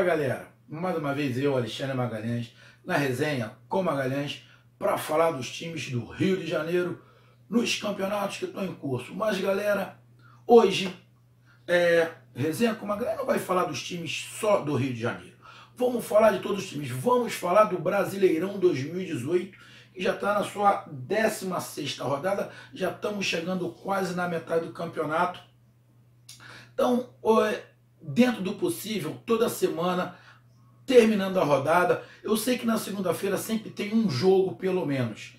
galera, mais uma vez eu, Alexandre Magalhães, na resenha com Magalhães, para falar dos times do Rio de Janeiro nos campeonatos que estão em curso. Mas galera, hoje, resenha com Magalhães não vai falar dos times só do Rio de Janeiro. Vamos falar de todos os times, vamos falar do Brasileirão 2018, que já está na sua 16ª rodada, já estamos chegando quase na metade do campeonato. Então, dentro do possível, toda semana, terminando a rodada. Eu sei que na segunda-feira sempre tem um jogo, pelo menos.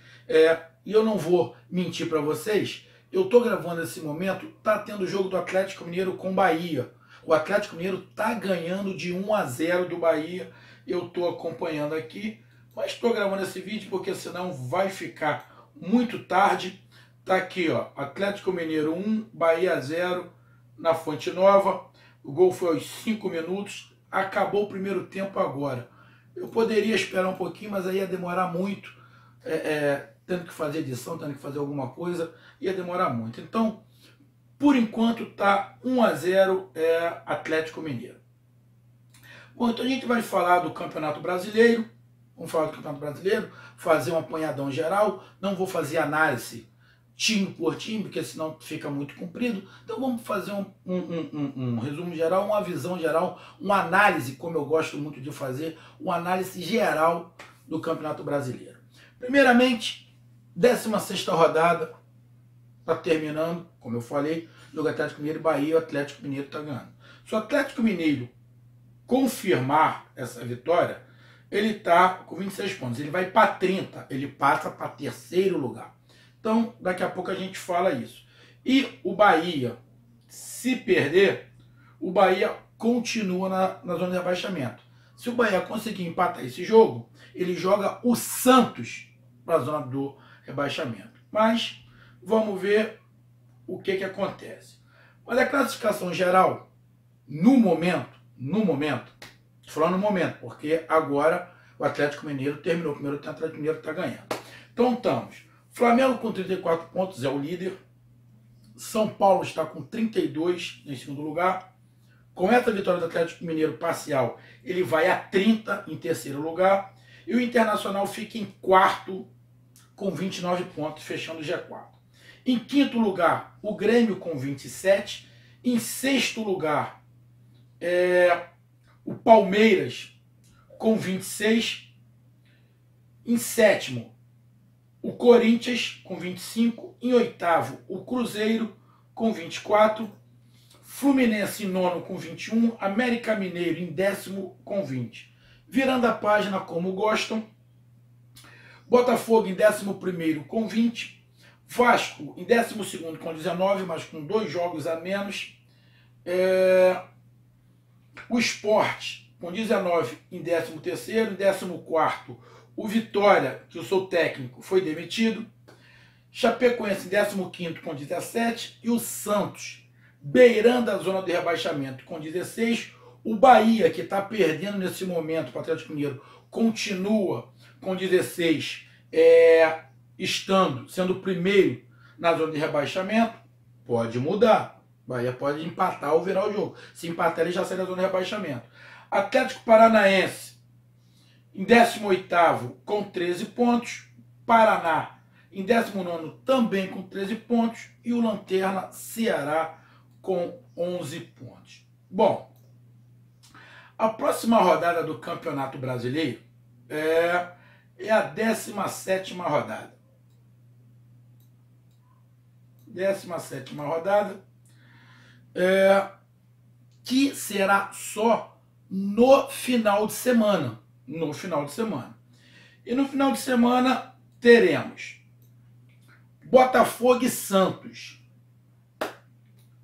E eu não vou mentir para vocês, eu estou gravando nesse momento, tá tendo o jogo do Atlético Mineiro com o Bahia. O Atlético Mineiro tá ganhando de 1-0 do Bahia. Eu estou acompanhando aqui, mas estou gravando esse vídeo porque senão vai ficar muito tarde. Tá aqui, ó, Atlético Mineiro 1, Bahia 0 na Fonte Nova. O gol foi aos 5 minutos. Acabou o primeiro tempo agora. Eu poderia esperar um pouquinho, mas aí ia demorar muito. Tendo que fazer edição, tendo que fazer alguma coisa, ia demorar muito. Então, por enquanto, tá 1-0 Atlético Mineiro. Bom, então a gente vai falar do Campeonato Brasileiro. Vamos falar do Campeonato Brasileiro, fazer um apanhadão geral. Não vou fazer análise time por time, porque senão fica muito comprido. Então vamos fazer um resumo geral, uma visão geral, uma análise, como eu gosto muito de fazer, uma análise geral do Campeonato Brasileiro. Primeiramente, 16ª rodada, está terminando, como eu falei, jogo Atlético Mineiro e Bahia, o Atlético Mineiro está ganhando. Se o Atlético Mineiro confirmar essa vitória, ele está com 26 pontos, ele vai para 30, ele passa para terceiro lugar. Então, daqui a pouco a gente fala isso. E o Bahia, se perder, o Bahia continua na zona de rebaixamento. Se o Bahia conseguir empatar esse jogo, ele joga o Santos para a zona do rebaixamento. Mas vamos ver o que acontece. Mas a classificação geral, no momento, estou falando no momento, porque agora o Atlético Mineiro terminou o primeiro tempo, o Atlético Mineiro está ganhando. Então estamos, Flamengo com 34 pontos, é o líder. São Paulo está com 32 em segundo lugar. Com essa vitória do Atlético Mineiro parcial, ele vai a 30 em terceiro lugar. E o Internacional fica em quarto com 29 pontos, fechando o G4. Em quinto lugar, o Grêmio com 27. Em sexto lugar, o Palmeiras com 26. Em sétimo, o Corinthians com 25, em oitavo o Cruzeiro com 24, Fluminense em nono com 21, América Mineiro em décimo com 20. Virando a página como gostam, Botafogo em 11º com 20, Vasco em 12º com 19, mas com 2 jogos a menos, o Sport com 19 em 13º, em 14º o Vitória, que eu sou técnico, foi demitido. Chapecoense em 15º com 17. E o Santos, beirando a zona de rebaixamento, com 16. O Bahia, que está perdendo nesse momento para o Atlético Mineiro, continua com 16, sendo o primeiro na zona de rebaixamento. Pode mudar. O Bahia pode empatar ou virar o jogo. Se empatar, ele já sai da zona de rebaixamento. Atlético Paranaense em 18º com 13 pontos, Paraná em 19º também com 13 pontos e o Lanterna Ceará com 11 pontos. Bom, a próxima rodada do Campeonato Brasileiro é a 17ª rodada. 17ª rodada, que será só no final de semana. E no final de semana teremos Botafogo e Santos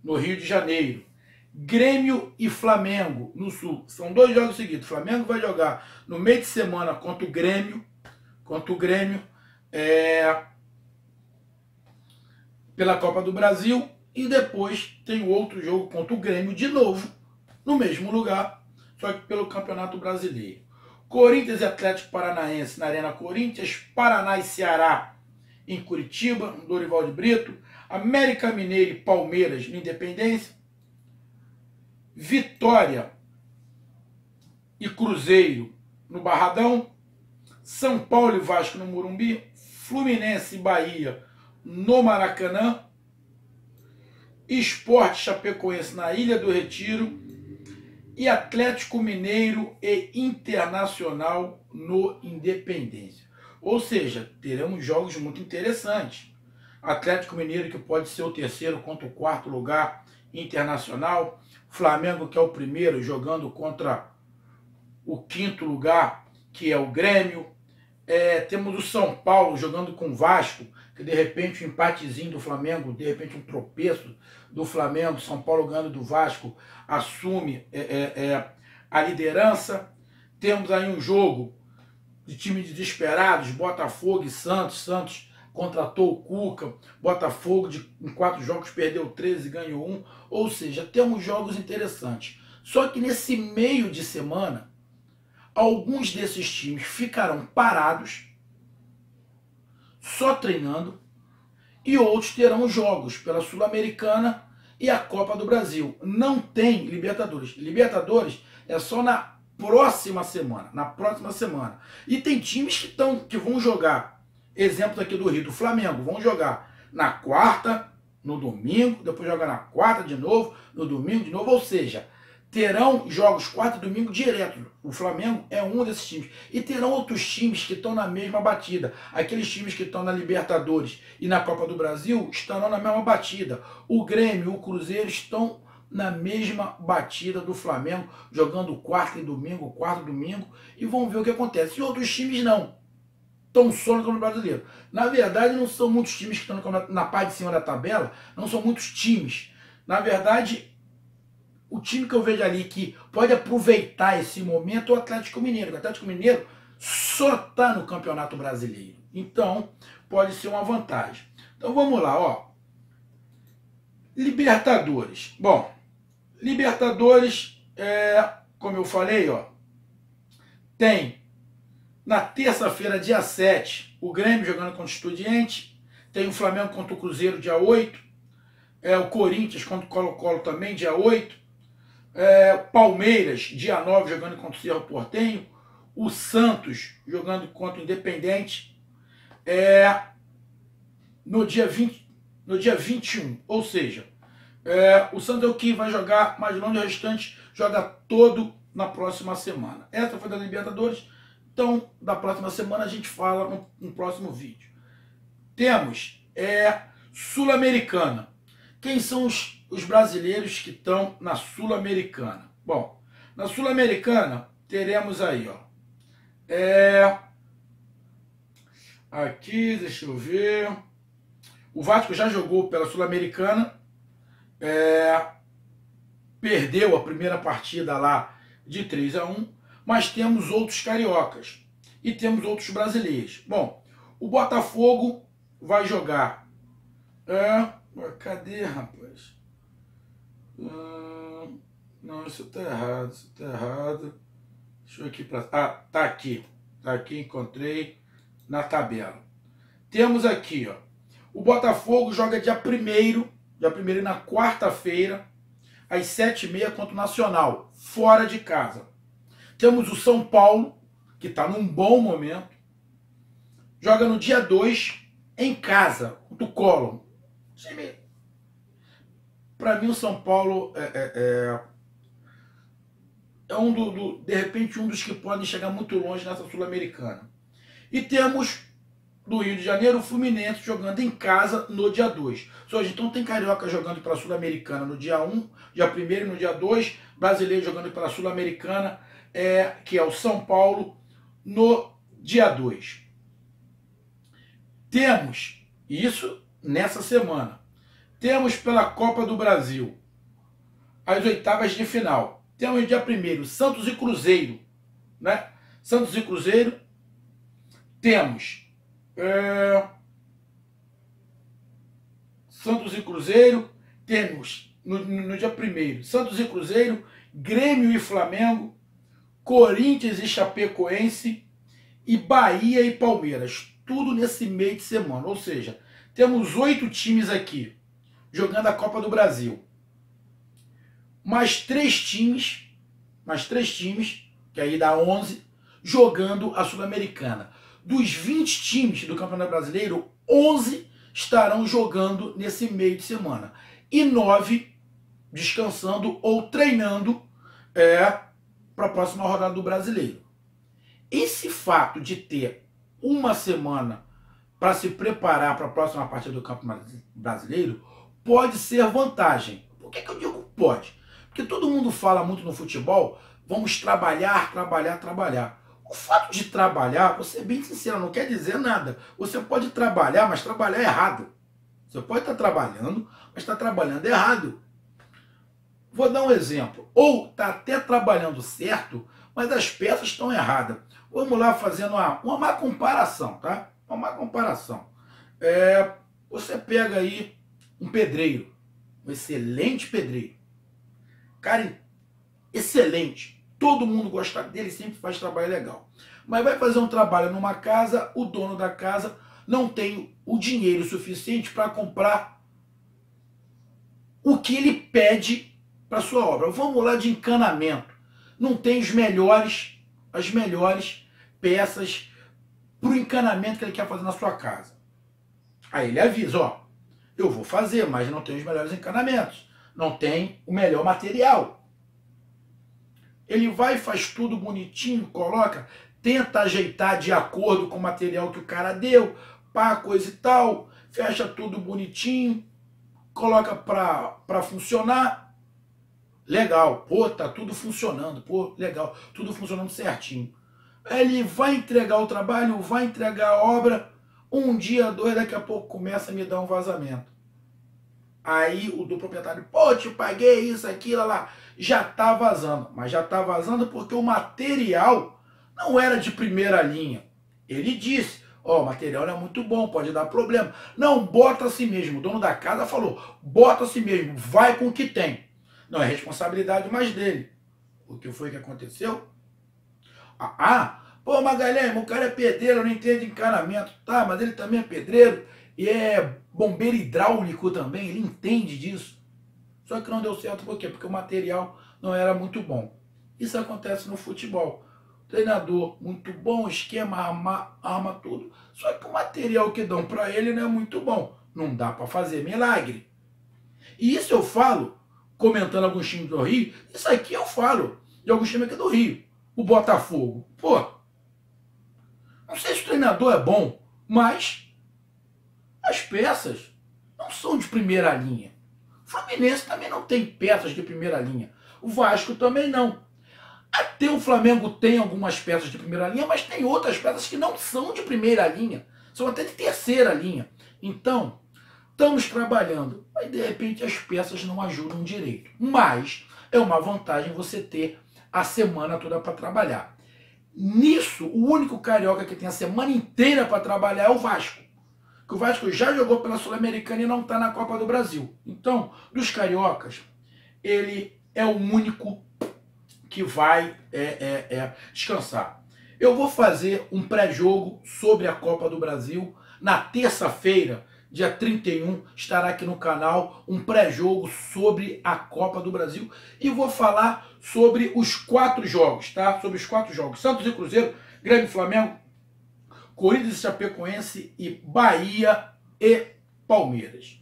no Rio de Janeiro, Grêmio e Flamengo no Sul. São 2 jogos seguidos. O Flamengo vai jogar no meio de semana contra o Grêmio, pela Copa do Brasil, e depois tem o outro jogo contra o Grêmio de novo no mesmo lugar, só que pelo Campeonato Brasileiro. Corinthians e Atlético Paranaense na Arena Corinthians, Paraná e Ceará em Curitiba, no Dorival de Brito, América Mineiro e Palmeiras no Independência, Vitória e Cruzeiro no Barradão, São Paulo e Vasco no Morumbi, Fluminense e Bahia no Maracanã, Sport Chapecoense na Ilha do Retiro e Atlético Mineiro e Internacional no Independência. Ou seja, teremos jogos muito interessantes. Atlético Mineiro, que pode ser o terceiro contra o quarto lugar, Internacional. Flamengo, que é o primeiro, jogando contra o quinto lugar, que é o Grêmio. Temos o São Paulo jogando com o Vasco, que de repente um empatezinho do Flamengo, de repente um tropeço do Flamengo, São Paulo ganhando do Vasco, assume a liderança. Temos aí um jogo de times desesperados, Botafogo e Santos. Santos contratou o Cuca, Botafogo em 4 jogos perdeu 13 e ganhou 1. Ou seja, temos jogos interessantes. Só que nesse meio de semana, alguns desses times ficarão parados, só treinando, e outros terão jogos pela Sul-Americana e a Copa do Brasil. Não tem Libertadores. Libertadores é só na próxima semana. E tem times que vão jogar, exemplo aqui do Rio, do Flamengo, vão jogar na quarta, no domingo, depois jogar na quarta de novo, no domingo de novo, ou seja, terão jogos quarta e domingo direto. O Flamengo é um desses times. E terão outros times que estão na mesma batida. Aqueles times que estão na Libertadores e na Copa do Brasil estarão na mesma batida. O Grêmio, o Cruzeiro estão na mesma batida do Flamengo, jogando quarta e domingo, e vão ver o que acontece. E outros times não. Estão só no Campeonato Brasileiro. Na verdade, não são muitos times que estão na parte de cima da tabela, não são muitos times. Na verdade, o time que eu vejo ali que pode aproveitar esse momento é o Atlético Mineiro. O Atlético Mineiro só está no Campeonato Brasileiro. Então, pode ser uma vantagem. Então, vamos lá, ó. Libertadores. Bom, Libertadores, como eu falei, ó, tem na terça-feira, dia 7, o Grêmio jogando contra o Estudiantes, tem o Flamengo contra o Cruzeiro, dia 8, o Corinthians contra o Colo-Colo também, dia 8, Palmeiras, dia 9, jogando contra o Cerro Porteño, o Santos jogando contra o Independente, no dia 21, ou seja, o Santos é o que vai jogar mais longe, o restante joga todo na próxima semana. Essa foi da Libertadores, então da próxima semana a gente fala no próximo vídeo. Temos Sul-Americana. Quem são os brasileiros que estão na Sul-Americana? Bom, na Sul-Americana teremos aí, ó, aqui, deixa eu ver, o Vasco já jogou pela Sul-Americana, perdeu a primeira partida lá de 3-1, mas temos outros cariocas e temos outros brasileiros. Bom, o Botafogo vai jogar, cadê, rapaz? Não, isso tá errado, deixa eu aqui pra... tá aqui, encontrei na tabela. Temos aqui, ó, o Botafogo joga dia 1º na quarta-feira, às 7h30 contra o Nacional, fora de casa. Temos o São Paulo, que está num bom momento, joga no dia 2, em casa, contra o Colón. Para mim, o São Paulo de repente, um dos que podem chegar muito longe nessa Sul-Americana. E temos do Rio de Janeiro, o Fluminense jogando em casa no dia 2. Então tem carioca jogando para a Sul-Americana no dia 1, dia 1º e no dia 2, brasileiro jogando para a Sul-Americana, que é o São Paulo, no dia 2. Temos isso nessa semana. Temos pela Copa do Brasil as oitavas de final. Temos dia 1º, Santos e Cruzeiro, né? Santos e Cruzeiro. Temos Santos e Cruzeiro, temos no dia 1º, Santos e Cruzeiro, Grêmio e Flamengo, Corinthians e Chapecoense e Bahia e Palmeiras, tudo nesse meio de semana, ou seja, temos 8 times aqui jogando a Copa do Brasil, mais 3 times que aí dá 11, jogando a Sul-Americana. Dos 20 times do Campeonato Brasileiro, 11 estarão jogando nesse meio de semana. E 9 descansando ou treinando para a próxima rodada do Brasileiro. Esse fato de ter uma semana para se preparar para a próxima partida do Campeonato Brasileiro pode ser vantagem. Por que eu digo pode? Porque todo mundo fala muito no futebol, vamos trabalhar, trabalhar, trabalhar. O fato de trabalhar, vou ser bem sincero, não quer dizer nada. Você pode trabalhar, mas trabalhar errado. Você pode estar trabalhando, mas está trabalhando errado. Vou dar um exemplo. Ou está até trabalhando certo, mas as peças estão erradas. Vamos lá fazendo uma má comparação, tá? Uma má comparação. Você pega aí um pedreiro, um excelente pedreiro. Cara, excelente. Todo mundo gosta dele, sempre faz trabalho legal. Mas vai fazer um trabalho numa casa, o dono da casa não tem o dinheiro suficiente para comprar o que ele pede para sua obra. Vamos lá de encanamento. Não tem as melhores peças para o encanamento que ele quer fazer na sua casa. Aí ele avisa, ó, eu vou fazer, mas não tenho os melhores encanamentos. Não tem o melhor material. Ele vai e faz tudo bonitinho, coloca, tenta ajeitar de acordo com o material que o cara deu, pá, coisa e tal, fecha tudo bonitinho, coloca para funcionar. Legal, pô, tá tudo funcionando, pô, legal, tudo funcionando certinho. Ele vai entregar o trabalho, vai entregar a obra, um dia, dois, daqui a pouco começa a me dar um vazamento. Aí o do proprietário, pô, te paguei isso, aquilo, lá, já tá vazando. Mas já tá vazando porque o material não era de primeira linha. Ele disse, ó, o material não é muito bom, pode dar problema. Não, bota assim mesmo. O dono da casa falou, bota assim mesmo, vai com o que tem. Não é responsabilidade mais dele. O que foi que aconteceu? Pô, Magalhães, o cara é pedreiro, não entende encanamento. Tá, mas ele também é pedreiro e é bombeiro hidráulico também, ele entende disso. Só que não deu certo, por quê? Porque o material não era muito bom. Isso acontece no futebol. Treinador muito bom, esquema, arma tudo. Só que o material que dão para ele não é muito bom. Não dá para fazer milagre. E isso eu falo, comentando alguns times do Rio, isso aqui eu falo de alguns times aqui do Rio. O Botafogo. Pô, não sei se o treinador é bom, mas as peças não são de primeira linha. O Fluminense também não tem peças de primeira linha. O Vasco também não. Até o Flamengo tem algumas peças de primeira linha, mas tem outras peças que não são de primeira linha. São até de terceira linha. Então, estamos trabalhando, mas de repente as peças não ajudam direito. Mas é uma vantagem você ter a semana toda para trabalhar. Nisso, o único carioca que tem a semana inteira para trabalhar é o Vasco. Que o Vasco já jogou pela Sul-Americana e não está na Copa do Brasil. Então, dos cariocas, ele é o único que vai descansar. Eu vou fazer um pré-jogo sobre a Copa do Brasil. Na terça-feira, dia 31, estará aqui no canal um pré-jogo sobre a Copa do Brasil. E vou falar sobre os 4 jogos, tá? Sobre os 4 jogos. Santos e Cruzeiro, Grêmio e Flamengo, Corinthians e Chapecoense e Bahia e Palmeiras.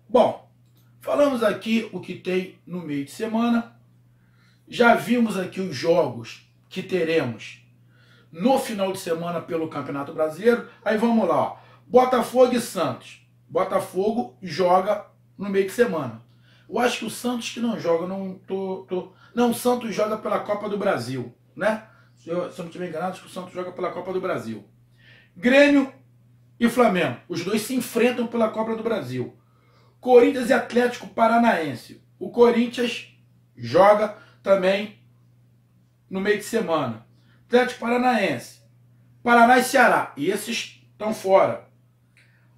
Bom, falamos aqui o que tem no meio de semana. Já vimos aqui os jogos que teremos no final de semana pelo Campeonato Brasileiro. Aí vamos lá, ó. Botafogo e Santos. Botafogo joga no meio de semana. Eu acho que o Santos que não joga, não, o Santos joga pela Copa do Brasil, né? Se eu não estiver enganado, acho que o Santos joga pela Copa do Brasil. Grêmio e Flamengo. Os dois se enfrentam pela Copa do Brasil. Corinthians e Atlético Paranaense. O Corinthians joga também no meio de semana. Atlético Paranaense. Paraná e Ceará. E esses estão fora.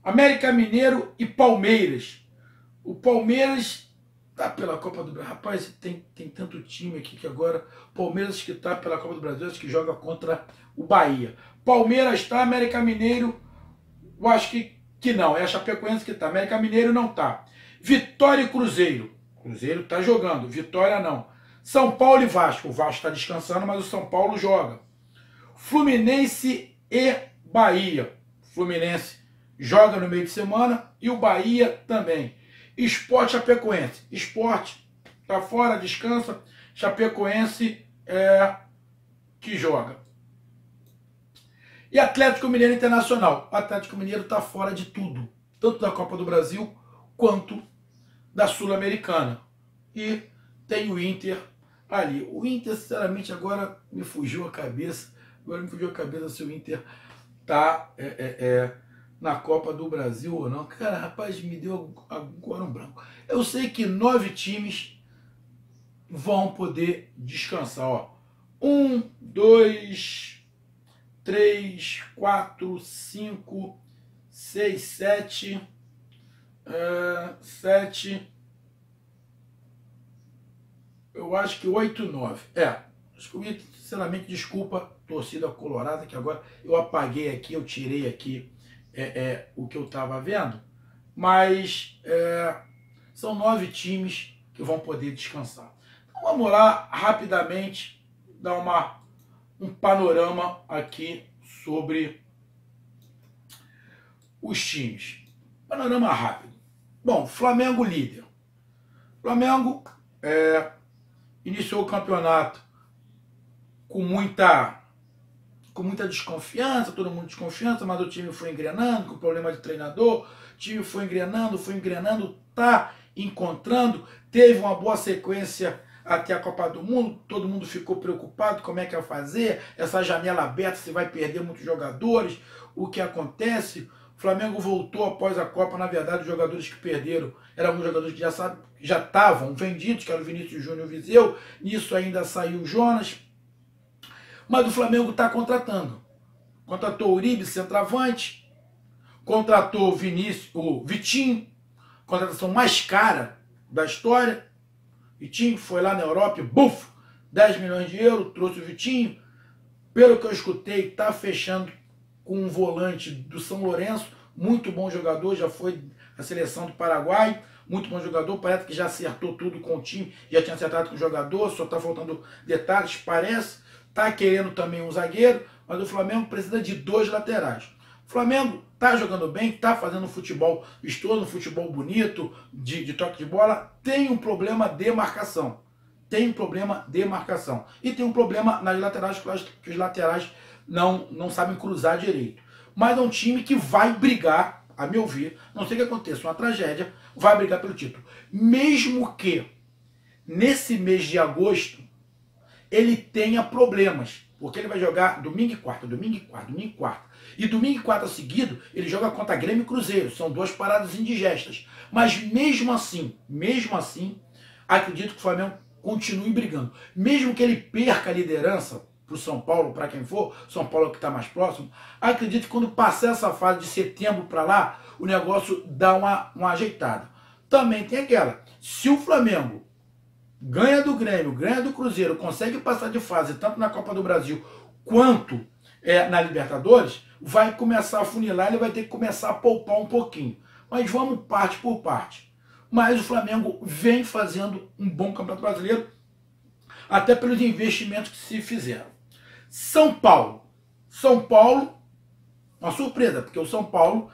América Mineiro e Palmeiras. O Palmeiras está pela Copa do Brasil. Rapaz, tem tanto time aqui que agora... Palmeiras que está pela Copa do Brasil, acho que joga contra o Bahia. Palmeiras está, América Mineiro, eu acho que não. É a Chapecoense que está. América Mineiro não está. Vitória e Cruzeiro. Cruzeiro está jogando. Vitória não. São Paulo e Vasco. O Vasco está descansando, mas o São Paulo joga. Fluminense e Bahia. Fluminense joga no meio de semana e o Bahia também. Sport Chapecoense. Sport está fora, descansa. Chapecoense é que joga. E Atlético Mineiro Internacional. O Atlético Mineiro está fora de tudo. Tanto da Copa do Brasil quanto da Sul-Americana. E tem o Inter ali. O Inter, sinceramente, agora me fugiu a cabeça. Agora me fugiu a cabeça se o Inter tá na Copa do Brasil ou não. Cara, rapaz, me deu agora um branco. Eu sei que 9 times vão poder descansar. Ó. 1, 2, 3, 4, 5, 6, 7, 7... Eu acho que 8, 9. Sinceramente, desculpa, torcida colorada, que agora eu apaguei aqui, eu tirei aqui o que eu estava vendo. Mas são 9 times que vão poder descansar. Então vamos lá, rapidamente, dar um panorama aqui sobre os times. Panorama rápido. Bom, Flamengo líder. Flamengo iniciou o campeonato com muita desconfiança, todo mundo desconfiança, mas o time foi engrenando, com problema de treinador, o time foi engrenando, tá encontrando, teve uma boa sequência até a Copa do Mundo, todo mundo ficou preocupado, como é que vai fazer, essa janela aberta, se vai perder muitos jogadores, o que acontece. O Flamengo voltou após a Copa, na verdade, os jogadores que perderam eram alguns jogadores que já estavam vendidos, que era o Vinícius Júnior e o Viseu, nisso ainda saiu o Jonas. Mas o Flamengo está contratando. Contratou o Uribe, centroavante, contratou o Vitinho, contratação mais cara da história. Vitinho foi lá na Europa e, buf, 10 milhões de euros, trouxe o Vitinho. Pelo que eu escutei, está fechando com um volante do São Lourenço, muito bom jogador, já foi a seleção do Paraguai, muito bom jogador, parece que já acertou tudo com o time, já tinha acertado com o jogador, só está faltando detalhes, parece, está querendo também um zagueiro, mas o Flamengo precisa de 2 laterais. O Flamengo está jogando bem, está fazendo futebol vistoso, futebol bonito, de toque de bola, tem um problema de marcação. E tem um problema nas laterais, que os laterais não sabem cruzar direito. Mas é um time que vai brigar, a meu ver, não sei o que aconteça, uma tragédia, vai brigar pelo título. Mesmo que nesse mês de agosto ele tenha problemas, porque ele vai jogar domingo e quarta. E domingo e quarta seguido ele joga contra Grêmio e Cruzeiro, são 2 paradas indigestas. Mas mesmo assim, acredito que o Flamengo continue brigando. Mesmo que ele perca a liderança para o São Paulo, para quem for, São Paulo que está mais próximo, acredito que quando passar essa fase de setembro para lá, o negócio dá uma ajeitada. Também tem aquela, se o Flamengo ganha do Grêmio, ganha do Cruzeiro, consegue passar de fase, tanto na Copa do Brasil quanto na Libertadores, vai começar a funilar, ele vai ter que começar a poupar um pouquinho. Mas vamos parte por parte. Mas o Flamengo vem fazendo um bom Campeonato Brasileiro, até pelos investimentos que se fizeram. São Paulo, uma surpresa, porque o São Paulo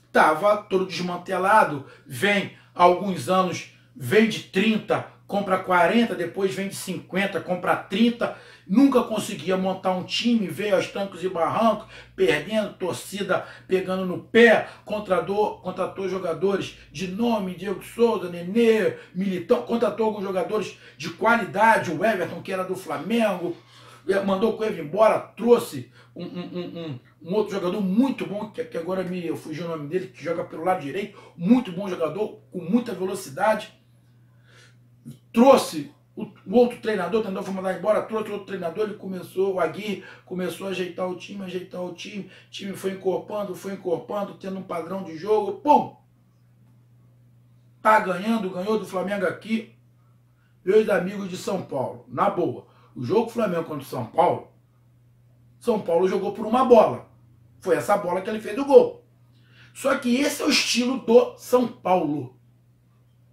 estava todo desmantelado, vem há alguns anos, vem de 30, compra 40, depois vem de 50, compra 30, nunca conseguia montar um time, veio aos trancos e barrancos, perdendo, torcida pegando no pé, contratou jogadores de nome, Diego Souza, Nenê, Militão, contratou alguns jogadores de qualidade, o Everton, que era do Flamengo, mandou o Coelho embora, trouxe um outro jogador muito bom, que agora eu fugi o nome dele, que joga pelo lado direito, muito bom jogador, com muita velocidade. Trouxe o outro treinador, tentou mandar embora, trouxe outro treinador, o Aguirre começou a ajeitar o time, o time foi encorpando, tendo um padrão de jogo, pum! Tá ganhando, ganhou do Flamengo aqui, meus amigos de São Paulo, na boa. O jogo Flamengo contra o São Paulo jogou por uma bola. Foi essa bola que ele fez o gol. Só que esse é o estilo do São Paulo.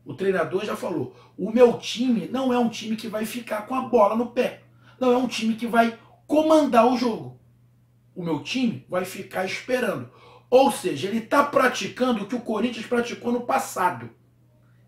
O treinador já falou, o meu time não é um time que vai ficar com a bola no pé. Não é um time que vai comandar o jogo. O meu time vai ficar esperando. Ou seja, ele está praticando o que o Corinthians praticou no passado.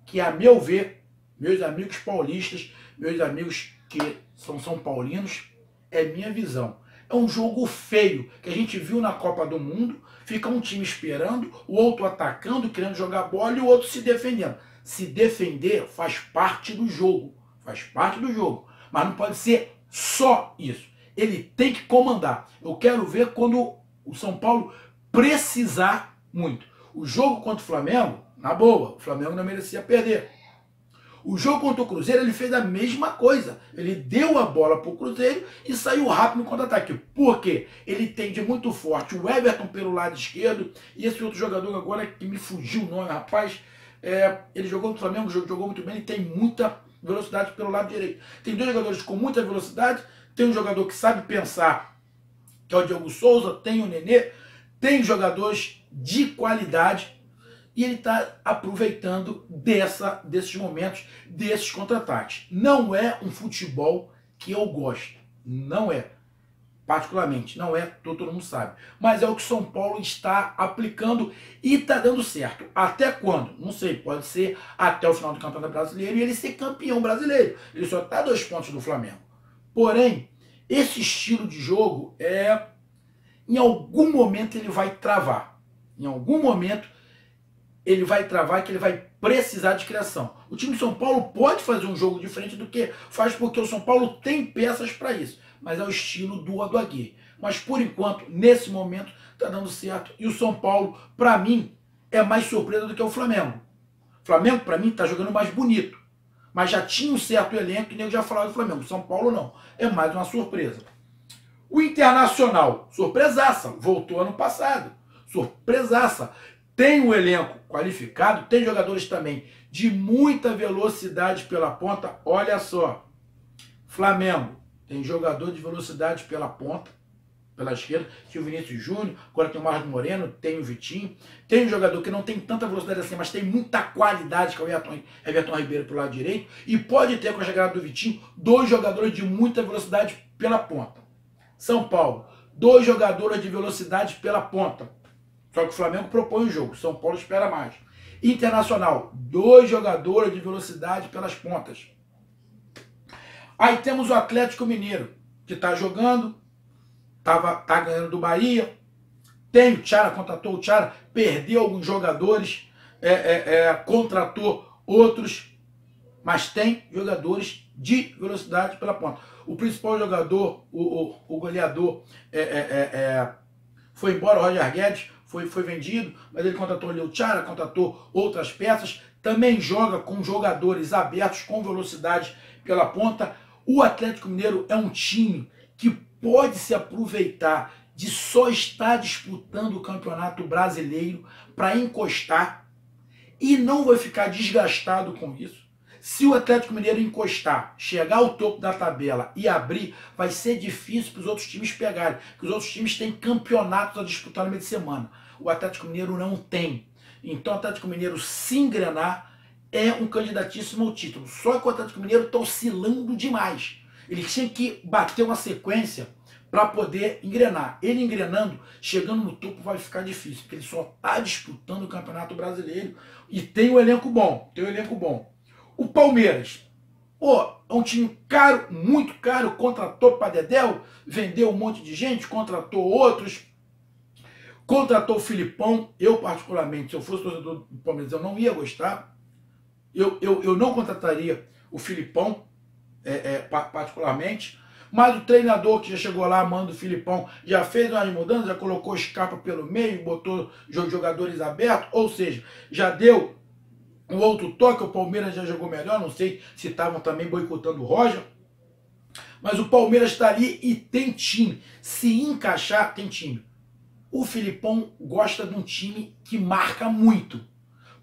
Que, a meu ver, meus amigos paulistas, meus amigos que são São Paulinos, é minha visão. É um jogo feio, que a gente viu na Copa do Mundo, fica um time esperando, o outro atacando, querendo jogar bola, e o outro se defendendo. Se defender faz parte do jogo. Faz parte do jogo. Mas não pode ser só isso. Ele tem que comandar. Eu quero ver quando o São Paulo precisar muito. O jogo contra o Flamengo, na boa, o Flamengo não merecia perder. O jogo contra o Cruzeiro, ele fez a mesma coisa. Ele deu a bola para o Cruzeiro e saiu rápido no contra-ataque. Por quê? Ele tem de muito forte o Everton pelo lado esquerdo e esse outro jogador agora que me fugiu o nome, rapaz. Ele jogou no Flamengo, jogou muito bem, ele tem muita velocidade pelo lado direito. Tem dois jogadores com muita velocidade, tem um jogador que sabe pensar, que é o Diego Souza, tem o Nenê, tem jogadores de qualidade e ele está aproveitando desses momentos, desses contra-ataques. Não é um futebol que eu gosto, não é. Particularmente, não é, todo mundo sabe. Mas é o que São Paulo está aplicando e está dando certo. Até quando? Não sei, pode ser até o final do Campeonato Brasileiro e ele ser campeão brasileiro. Ele só está a 2 pontos do Flamengo. Porém, esse estilo de jogo em algum momento ele vai travar. Em algum momento ele vai travar, que ele vai precisar de criação. O time de São Paulo pode fazer um jogo diferente do que faz, porque o São Paulo tem peças para isso. Mas é o estilo do Aguirre. Mas por enquanto, nesse momento, está dando certo. E o São Paulo, para mim, é mais surpresa do que o Flamengo. O Flamengo, para mim, está jogando mais bonito. Mas já tinha um certo elenco, que nem eu já falava do Flamengo. O São Paulo não. É mais uma surpresa. O Internacional, surpresaça. Voltou ano passado. Surpresaça. Tem um elenco qualificado, tem jogadores também de muita velocidade pela ponta. Olha só. Flamengo. Tem jogador de velocidade pela ponta, pela esquerda, tinha o Vinícius Júnior, agora tem o Marcos Moreno, tem o Vitinho. Tem um jogador que não tem tanta velocidade assim, mas tem muita qualidade, que é o Everton Ribeiro pelo lado direito. E pode ter, com a chegada do Vitinho, 2 jogadores de muita velocidade pela ponta. São Paulo, 2 jogadores de velocidade pela ponta. Só que o Flamengo propõe o jogo, São Paulo espera mais. Internacional, 2 jogadores de velocidade pelas pontas. Aí temos o Atlético Mineiro, que está jogando, tá ganhando do Bahia. Tem o Tchara, contratou o Tchara, perdeu alguns jogadores, contratou outros, mas tem jogadores de velocidade pela ponta. O principal jogador, o goleador, foi embora, o Roger Guedes, foi vendido, mas ele contratou ali o Tchara, contratou outras peças, também joga com jogadores abertos, com velocidade pela ponta. O Atlético Mineiro é um time que pode se aproveitar de só estar disputando o Campeonato Brasileiro para encostar e não vai ficar desgastado com isso. Se o Atlético Mineiro encostar, chegar ao topo da tabela e abrir, vai ser difícil para os outros times pegarem, porque os outros times têm campeonatos a disputar no meio de semana. O Atlético Mineiro não tem. Então o Atlético Mineiro, se engrenar, é um candidatíssimo ao título. Só que o Atlético Mineiro está oscilando demais. Ele tinha que bater uma sequência para poder engrenar. Ele engrenando, chegando no topo vai ficar difícil, porque ele só está disputando o Campeonato Brasileiro e tem um elenco bom. O Palmeiras, é um time caro, muito caro, contratou para Dedéu, vendeu um monte de gente, contratou outros, contratou o Filipão. Eu, particularmente, se eu fosse torcedor do Palmeiras, eu não ia gostar. Eu não contrataria o Filipão, particularmente, mas o treinador que já chegou lá, manda o Filipão, já fez umas mudanças, já colocou Scarpa pelo meio, botou jogadores abertos, ou seja, já deu um outro toque. O Palmeiras já jogou melhor, não sei se estavam também boicotando o Roger, mas o Palmeiras está ali e tem time. Se encaixar, tem time. O Filipão gosta de um time que marca muito.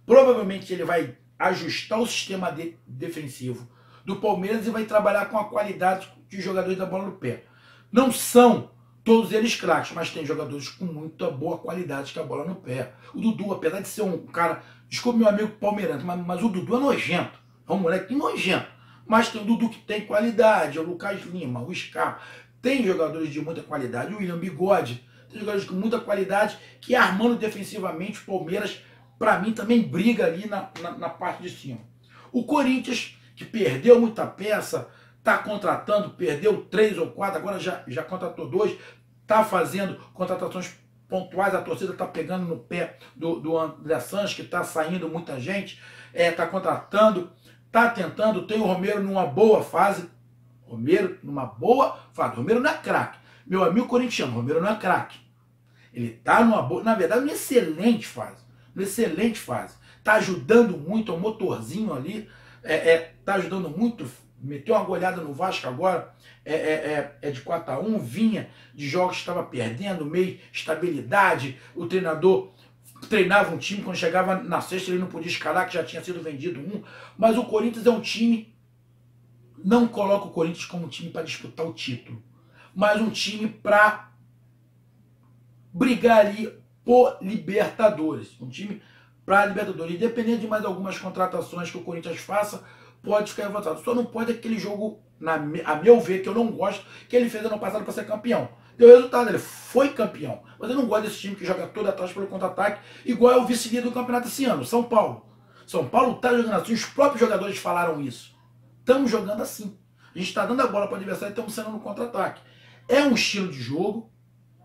Provavelmente ele vai ajustar o sistema defensivo do Palmeiras e vai trabalhar com a qualidade de jogadores da bola no pé. Não são todos eles craques, mas tem jogadores com muita boa qualidade, que a bola no pé. O Dudu, apesar de ser um cara, desculpa meu amigo palmeirante, mas o Dudu é nojento, é um moleque nojento. Mas tem o Dudu que tem qualidade, é o Lucas Lima, o Scarpa. Tem jogadores de muita qualidade, o William Bigode, tem jogadores com muita qualidade, que armando defensivamente o Palmeiras, para mim, também briga ali na parte de cima. O Corinthians, que perdeu muita peça, está contratando, perdeu 3 ou 4, agora já contratou 2, está fazendo contratações pontuais, a torcida está pegando no pé do André Sanches, que está saindo muita gente, está contratando, está tentando, tem o Romero numa boa fase, Romero não é craque, meu amigo corintiano, Romero não é craque, ele está numa boa, na verdade, numa excelente fase, está ajudando muito, é um motorzinho ali, está ajudando muito, meteu uma goleada no Vasco agora, de 4-1, vinha de jogos que estava perdendo, meio estabilidade, o treinador treinava um time, quando chegava na sexta ele não podia escalar, que já tinha sido vendido um, mas o Corinthians é um time, não coloca o Corinthians como um time para disputar o título, mas um time para brigar ali por Libertadores, um time para Libertadores, independente de mais algumas contratações que o Corinthians faça, pode ficar votado. Só não pode aquele jogo, a meu ver, que eu não gosto, que ele fez ano passado para ser campeão. Deu resultado, ele foi campeão. Mas eu não gosto desse time que joga todo atrás pelo contra-ataque, igual é o vice-líder do campeonato esse ano, São Paulo. São Paulo está jogando assim, os próprios jogadores falaram isso. Estamos jogando assim. A gente está dando a bola para o adversário e estamos sendo no contra-ataque. É um estilo de jogo,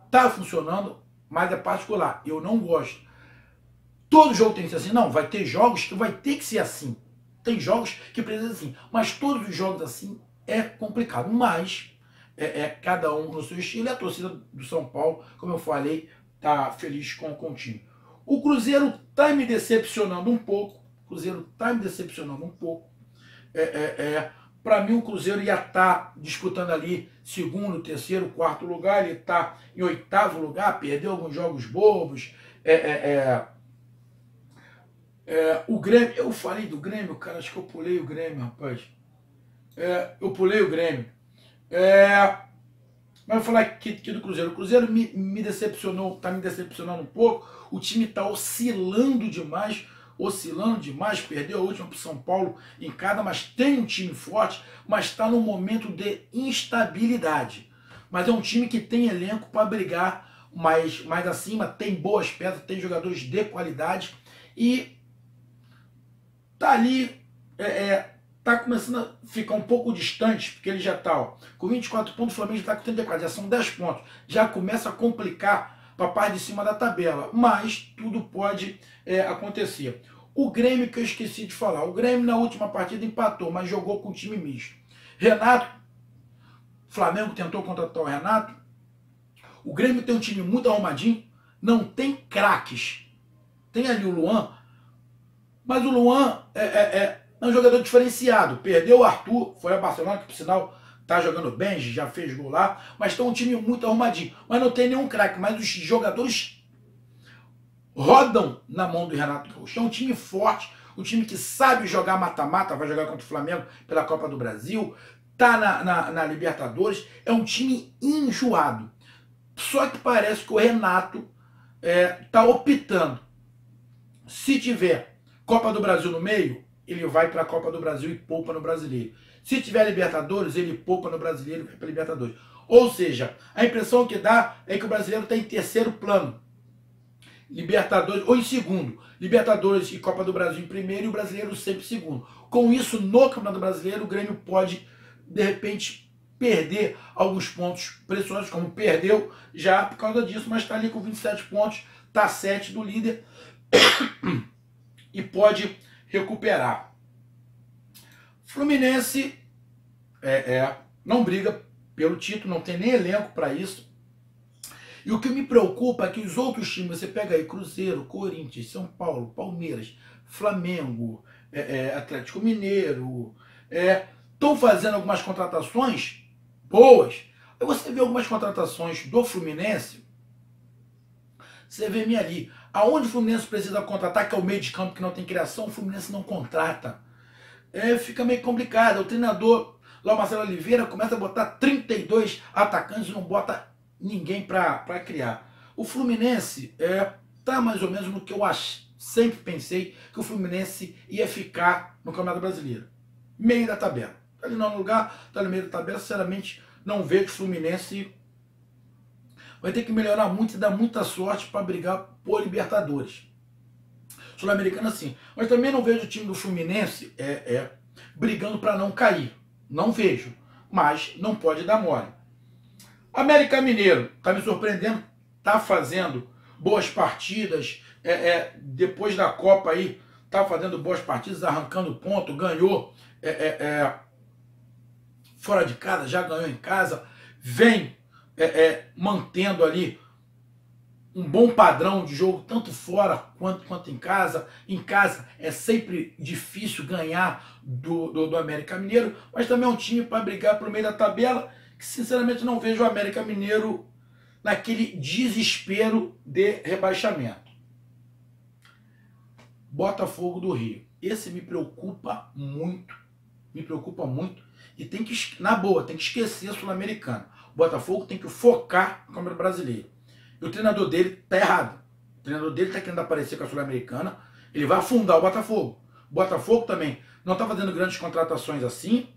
está funcionando, mas é particular. Eu não gosto. Todo jogo tem que ser assim? Não, vai ter jogos que vai ter que ser assim. Tem jogos que precisam assim. Mas todos os jogos assim é complicado. Mas cada um no seu estilo. E a torcida do São Paulo, como eu falei, está feliz com o time. O Cruzeiro está me decepcionando um pouco. Para mim o Cruzeiro ia estar disputando ali segundo, terceiro, quarto lugar. Ele está em 8º lugar. Perdeu alguns jogos bobos. O Grêmio, eu falei do Grêmio, cara, acho que eu pulei o Grêmio, rapaz. Eu pulei o Grêmio. Mas eu vou falar aqui do Cruzeiro. O Cruzeiro me decepcionou, tá me decepcionando um pouco. O time tá oscilando demais, perdeu a última para São Paulo em casa, mas tem um time forte, mas está num momento de instabilidade. Mas é um time que tem elenco para brigar mais acima, tem boas peças, tem jogadores de qualidade e tá ali, tá começando a ficar um pouco distante, porque ele já tá com 24 pontos, o Flamengo já tá com 34, já são 10 pontos, já começa a complicar para a parte de cima da tabela, mas tudo pode acontecer. O Grêmio, que eu esqueci de falar, o Grêmio na última partida empatou, mas jogou com time misto. Renato, Flamengo tentou contratar o Renato, o Grêmio tem um time muito arrumadinho, não tem craques, tem ali o Luan, mas o Luan é um jogador diferenciado. Perdeu o Arthur, foi a Barcelona, que por sinal tá jogando bem, já fez gol lá, mas tem um time muito arrumadinho. Mas não tem nenhum craque, mas os jogadores rodam na mão do Renato Gaúcho. É um time forte, um time que sabe jogar mata-mata, vai jogar contra o Flamengo pela Copa do Brasil, tá na Libertadores, é um time enjoado. Só que parece que o Renato tá optando. Se tiver Copa do Brasil no meio, ele vai para a Copa do Brasil e poupa no Brasileiro. Se tiver Libertadores, ele poupa no Brasileiro e vai para Libertadores. Ou seja, a impressão que dá é que o brasileiro está em terceiro plano. Libertadores, ou em segundo. Libertadores e Copa do Brasil em primeiro e o brasileiro sempre em segundo. Com isso, no Campeonato Brasileiro, o Grêmio pode, de repente, perder alguns pontos preciosos, como perdeu já por causa disso, mas está ali com 27 pontos, está 7 do líder e pode recuperar. Fluminense não briga pelo título, não tem nem elenco para isso. E o que me preocupa é que os outros times, você pega aí Cruzeiro, Corinthians, São Paulo, Palmeiras, Flamengo, Atlético Mineiro, estão fazendo algumas contratações boas. Aí você vê algumas contratações do Fluminense, você vê ali, aonde o Fluminense precisa contratar, que é o meio de campo que não tem criação, o Fluminense não contrata. Fica meio complicado. O treinador, lá o Marcelo Oliveira, começa a botar 32 atacantes e não bota ninguém para criar. O Fluminense tá mais ou menos no que eu sempre pensei que o Fluminense ia ficar no Campeonato Brasileiro. Meio da tabela. Tá ali no lugar, tá no meio da tabela. Sinceramente, não vejo o Fluminense. Vai ter que melhorar muito e dar muita sorte para brigar por Libertadores. Sul-Americana sim. Mas também não vejo o time do Fluminense brigando para não cair. Não vejo. Mas não pode dar mole. América Mineiro está me surpreendendo. Está fazendo boas partidas. Depois da Copa aí, está fazendo boas partidas, arrancando ponto. Ganhou fora de casa, já ganhou em casa. Vem mantendo ali um bom padrão de jogo, tanto fora quanto em casa. Em casa é sempre difícil ganhar do América Mineiro, mas também é um time para brigar para o meio da tabela, que sinceramente não vejo o América Mineiro naquele desespero de rebaixamento. Botafogo do Rio. Esse me preocupa muito, e tem que, na boa, tem que esquecer a Sul-Americana. O Botafogo tem que focar no Campeonato Brasileiro. E o treinador dele tá errado. O treinador dele tá querendo aparecer com a Sul-Americana. Ele vai afundar o Botafogo. O Botafogo também não tá fazendo grandes contratações assim.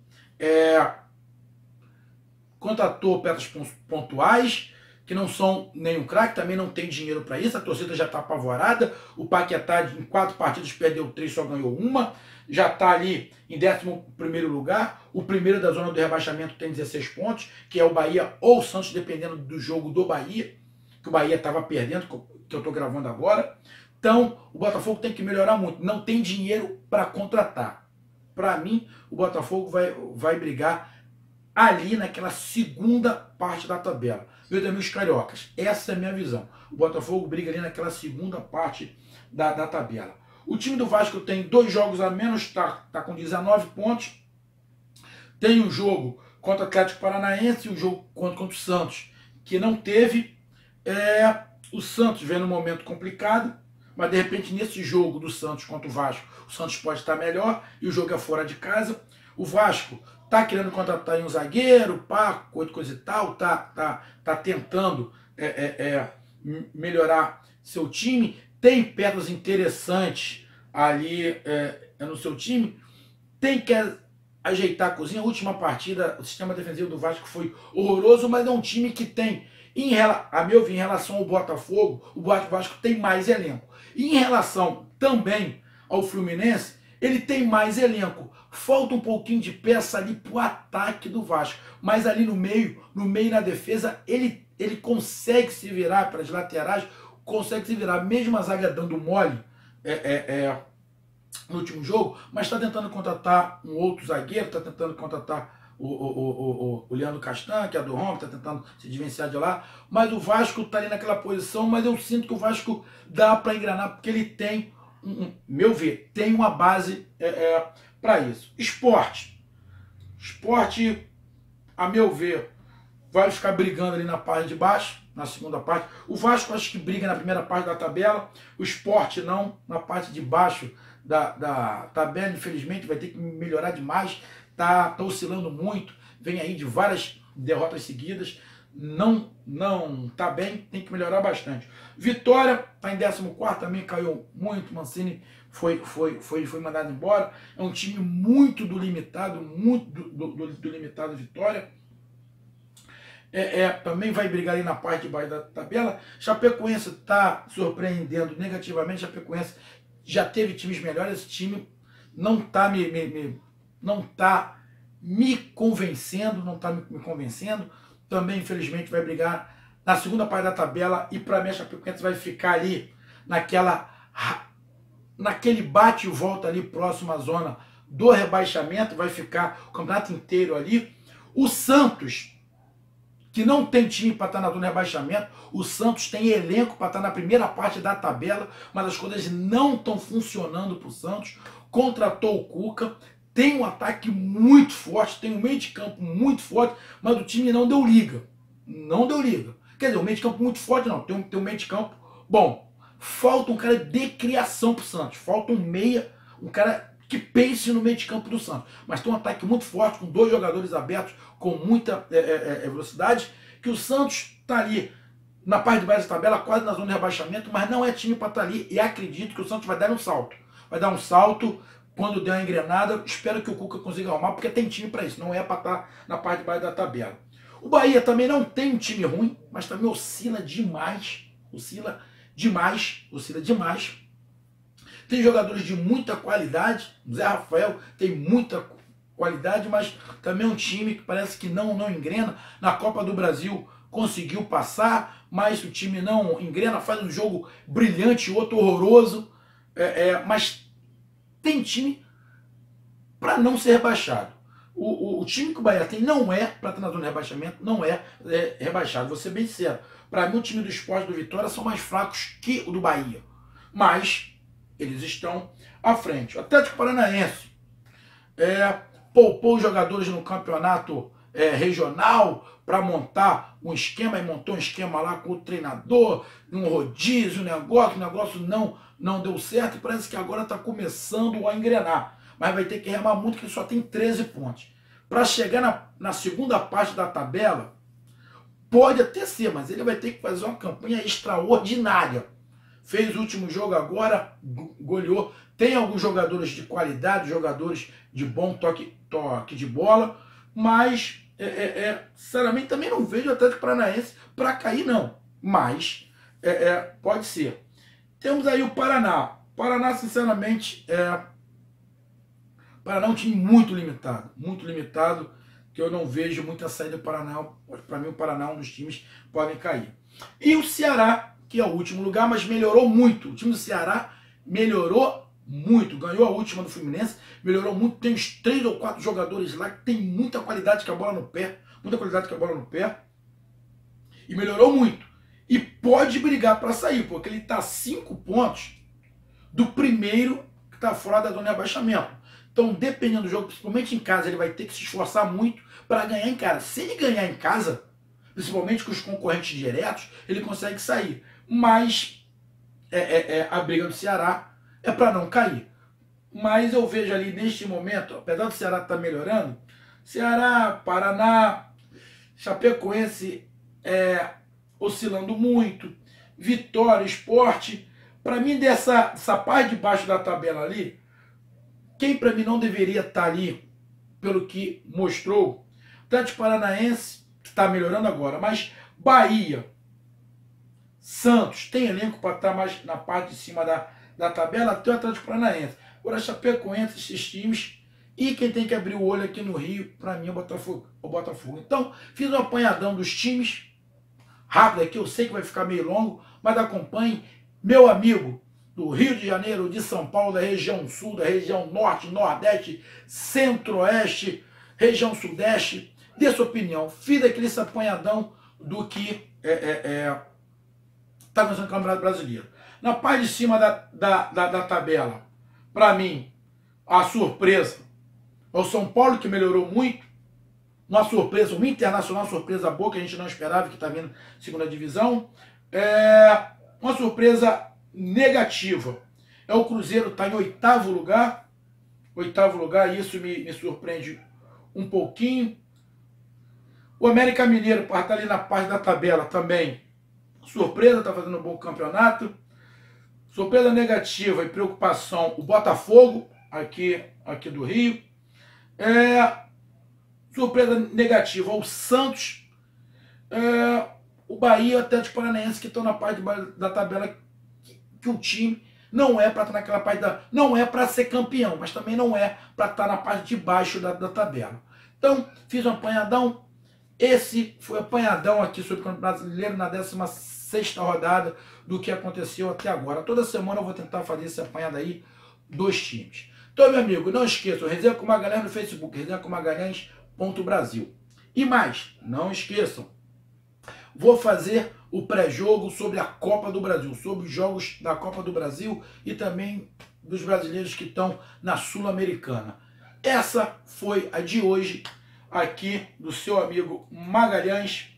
Contratou peças pontuais, que não são nenhum craque, também não tem dinheiro para isso. A torcida já tá apavorada. O Paquetá, em 4 partidas, perdeu 3, só ganhou 1. Já está ali em 11º lugar. O primeiro da zona do rebaixamento tem 16 pontos, que é o Bahia ou o Santos, dependendo do jogo do Bahia, que o Bahia estava perdendo, que eu estou gravando agora. Então, o Botafogo tem que melhorar muito. Não tem dinheiro para contratar. Para mim, o Botafogo vai brigar ali naquela segunda parte da tabela. Meus amigos cariocas, essa é a minha visão. O Botafogo briga ali naquela segunda parte da tabela. O time do Vasco tem 2 jogos a menos, tá com 19 pontos. Tem um jogo contra o Atlético Paranaense e um jogo contra o Santos, que não teve. O Santos vem num momento complicado, mas de repente nesse jogo do Santos contra o Vasco, o Santos pode estar melhor e o jogo é fora de casa. O Vasco tá querendo contratar um zagueiro, coisa e tal, tá tentando melhorar seu time. Tem pedras interessantes ali no seu time. Tem que ajeitar a cozinha. A última partida, o sistema defensivo do Vasco foi horroroso, mas é um time que tem, a meu ver, em relação ao Botafogo, o Vasco tem mais elenco. E em relação também ao Fluminense, ele tem mais elenco. Falta um pouquinho de peça ali pro ataque do Vasco. Mas ali no meio na defesa, ele consegue se virar para as laterais, consegue se virar, mesmo a zaga dando mole no último jogo, mas está tentando contratar um outro zagueiro, está tentando contratar o Leandro Castan, que é do Roma, está tentando se diferenciar de lá, mas o Vasco está ali naquela posição, mas eu sinto que o Vasco dá para engrenar, porque ele tem, meu ver, tem uma base para isso. Esporte, a meu ver, vai ficar brigando ali na parte de baixo, na segunda parte. O Vasco acho que briga na primeira parte da tabela, o Sport não, na parte de baixo da tabela, infelizmente vai ter que melhorar demais, tá oscilando muito, vem aí de várias derrotas seguidas, não tá bem, tem que melhorar bastante. Vitória tá em 14º, também caiu muito, Mancini foi mandado embora, é um time muito do limitado, do limitado Vitória. Também vai brigar ali na parte de baixo da tabela. Chapecoense está surpreendendo negativamente. Chapecoense já teve times melhores. Esse time não está me convencendo, Também, infelizmente, vai brigar na segunda parte da tabela. E para mim, a Chapecoense vai ficar ali naquele bate e volta ali próximo à zona do rebaixamento. Vai ficar o campeonato inteiro ali. O Santos, que não tem time para estar na zona de rebaixamento, o Santos tem elenco para estar na primeira parte da tabela, mas as coisas não estão funcionando para o Santos. Contratou o Cuca, tem um ataque muito forte, tem um meio de campo muito forte, mas o time não deu liga. Quer dizer, um meio de campo muito forte não, tem um meio de campo bom. Falta um cara de criação para o Santos, falta um cara que pense no meio de campo do Santos. Mas tem um ataque muito forte, com 2 jogadores abertos, com muita velocidade. que o Santos está ali na parte de baixo da tabela, quase na zona de rebaixamento, mas não é time para estar ali, e acredito que o Santos vai dar um salto. Vai dar um salto quando der uma engrenada. Espero que o Cuca consiga arrumar, porque tem time para isso, não é para estar na parte de baixo da tabela. O Bahia também não tem um time ruim, mas também oscila demais. Oscila demais. Tem jogadores de muita qualidade. O Zé Rafael tem muita qualidade, mas também é um time que parece que não engrena. Na Copa do Brasil conseguiu passar, mas o time não engrena, faz um jogo brilhante, outro horroroso. Mas tem time para não ser rebaixado. O time que o Bahia tem não é para estar na zona de rebaixamento, não é rebaixado. Vou ser bem sincero. Para mim, o time do Sport do Vitória são mais fracos que o do Bahia. Mas eles estão à frente. O Atlético Paranaense poupou os jogadores no campeonato regional para montar um esquema, e montou um esquema lá com o treinador, um rodízio, o negócio não deu certo, e parece que agora está começando a engrenar. Mas vai ter que remar muito, que ele só tem 13 pontos. Para chegar na segunda parte da tabela, pode até ser, mas ele vai ter que fazer uma campanha extraordinária. Fez o último jogo agora, goleou. Tem alguns jogadores de qualidade, jogadores de bom toque de bola, mas, sinceramente, também não vejo o Atlético Paranaense para cair, não. Mas, pode ser. Temos aí o Paraná. Paraná, sinceramente, Paraná é um time muito limitado, que eu não vejo muita saída do Paraná. Para mim, o Paraná é um dos times que podem cair. E o Ceará, que é o último lugar, mas melhorou muito. O time do Ceará melhorou muito. Ganhou a última do Fluminense, melhorou muito. Tem uns 3 ou 4 jogadores lá que tem muita qualidade com a bola no pé. E melhorou muito. E pode brigar para sair, porque ele está a 5 pontos do primeiro que está fora da zona de abaixamento. Então, dependendo do jogo, principalmente em casa, ele vai ter que se esforçar muito para ganhar em casa. Se ele ganhar em casa, principalmente com os concorrentes diretos, ele consegue sair. Mas a briga do Ceará é para não cair. Mas eu vejo ali neste momento, apesar do Ceará estar melhorando, Ceará, Paraná, Chapecoense oscilando muito, Vitória, Sport. Para mim, dessa parte de baixo da tabela ali, quem para mim não deveria estar ali, pelo que mostrou, Atlético Paranaense, que está melhorando agora, mas Bahia, Santos, tem elenco para estar mais na parte de cima da tabela, até o Atlético Paranaense. Agora, Chapecoense, esses times, e quem tem que abrir o olho aqui no Rio, para mim, é o Botafogo. Então, fiz um apanhadão dos times, rápido aqui, eu sei que vai ficar meio longo, mas acompanhe. Meu amigo do Rio de Janeiro, de São Paulo, da região sul, da região norte, nordeste, centro-oeste, região sudeste, dê sua opinião. Fiz aquele apanhadão do que está acontecendo no Campeonato Brasileiro. Na parte de cima da tabela, para mim, a surpresa é o São Paulo, que melhorou muito. Uma surpresa, uma Internacional, surpresa boa, que a gente não esperava, que está vindo segunda divisão. Uma surpresa negativa é o Cruzeiro, está em 8º lugar. 8º lugar, isso me surpreende um pouquinho. O América Mineiro está ali na parte da tabela também. Surpresa, está fazendo um bom campeonato. Surpresa negativa e preocupação, o Botafogo, aqui do Rio. Surpresa negativa, o Santos. O Bahia e o Atlético Paranaense, que estão na parte da tabela, que o time não é para estar naquela parte não é para ser campeão, mas também não é para estar na parte de baixo da tabela. Então, fiz um apanhadão. Esse foi o apanhadão aqui sobre o Campeonato Brasileiro na 16ª rodada do que aconteceu até agora. Toda semana eu vou tentar fazer esse apanhado aí dos times. Então, meu amigo, não esqueçam, Resenha com Magalhães no Facebook, resenhacomagalhães.brasil. E mais, não esqueçam, vou fazer o pré-jogo sobre a Copa do Brasil, sobre os jogos da Copa do Brasil e também dos brasileiros que estão na Sul-Americana. Essa foi a de hoje, aqui do seu amigo Magalhães,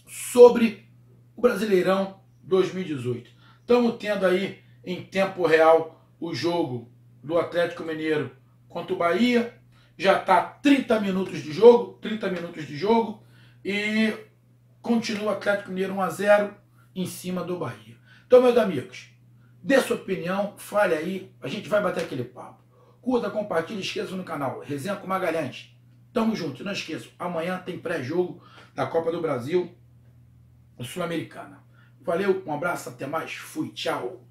sobre o Brasileirão 2018. Estamos tendo aí em tempo real o jogo do Atlético Mineiro contra o Bahia. já está 30 minutos de jogo, e continua o Atlético Mineiro 1 a 0 em cima do Bahia. Então, meus amigos, dê sua opinião, fale aí, a gente vai bater aquele papo. Curta, compartilhe, inscreva-se no canal Resenha com Magalhães. Tamo junto, não esqueçam, amanhã tem pré-jogo da Copa do Brasil Sul-Americana. Valeu, um abraço, até mais, fui, tchau.